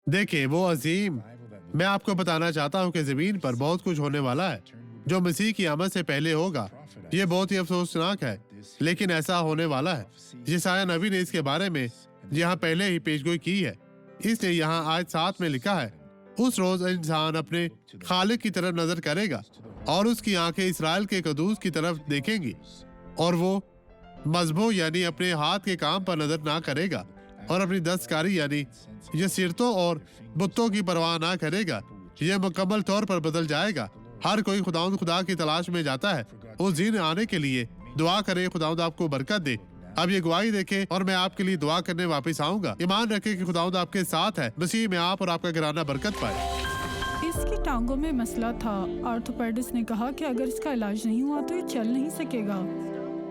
देखिए वो अजीम, मैं आपको बताना चाहता हूँ कि जमीन पर बहुत कुछ होने वाला है जो मसीह की आमद से पहले होगा। ये बहुत ही अफसोसनाक है, लेकिन ऐसा होने वाला है। यशायाह नबी ने इसके बारे में यहाँ पहले ही पेशगोई की है। इसने यहाँ आयत 7 में लिखा है, उस रोज इंसान अपने खालिक की तरफ नजर करेगा और उसकी आंखें इसराइल के कदूस की तरफ देखेंगी, और वो मजबू यानी अपने हाथ के काम पर नजर ना करेगा और अपनी दस्तकारी यानी यसीरतों और बुतों की परवाह ना करेगा। यह मुकम्मल तौर पर बदल जाएगा। हर कोई खुदा की तलाश में जाता है। उस दिन आने के लिए दुआ करें, खुदावंद आपको बरकत दे। अब ये गवाही देखें और मैं आपके लिए दुआ करने वापस आऊंगा। ईमान रखें कि खुदावंद आपके साथ है। मसीह में आप और आपका घराना बरकत पाए। इसकी टांगों में मसला था। ऑर्थोपेडिस्ट ने कहा कि अगर इसका इलाज नहीं हुआ तो ये चल नहीं सकेगा।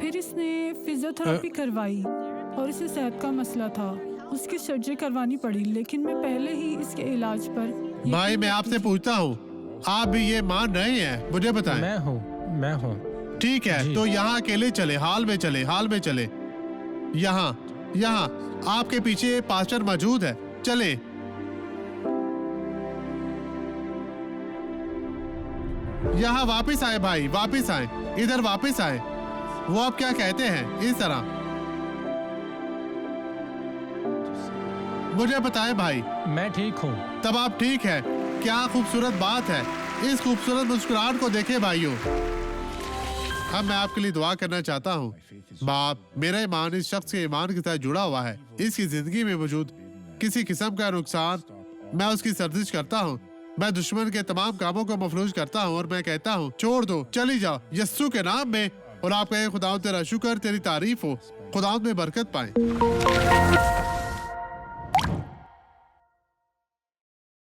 फिर इसने फिजियोथेरेपी करवाई और इसे सेहत का मसला था। उसकी सर्जरी करवानी पड़ी, लेकिन मैं पहले ही इसके इलाज पर भाई मैं आपसे पूछता हूँ, आप भी ये मान रहे हैं? मुझे बताएं। मैं हूँ। ठीक है, तो यहाँ अकेले चले, हाल में चले। यहाँ आपके पीछे पास्टर मौजूद है, चले। यहाँ वापस आए भाई, वापस आए, इधर वापस आए। वो आप क्या कहते हैं? इस तरह मुझे बताएं भाई। मैं ठीक हूँ। तब आप ठीक है। क्या खूबसूरत बात है। इस खूबसूरत मुस्कुराहट को देखें भाइयों। अब मैं आपके लिए दुआ करना चाहता हूँ। बाप, मेरा ईमान इस शख्स के ईमान के साथ जुड़ा हुआ है। इसकी जिंदगी में मौजूद किसी किस्म का नुकसान मैं उसकी सर्जिश करता हूँ। मैं दुश्मन के तमाम कामों को मफलूज करता हूँ और मैं कहता हूँ, छोड़ दो, चली जाओ यस्सु के नाम में। और आप कहें, खुदावंद तेरा शुक्र, तेरी तारीफ हो। खुदावंद में बरकत पाए।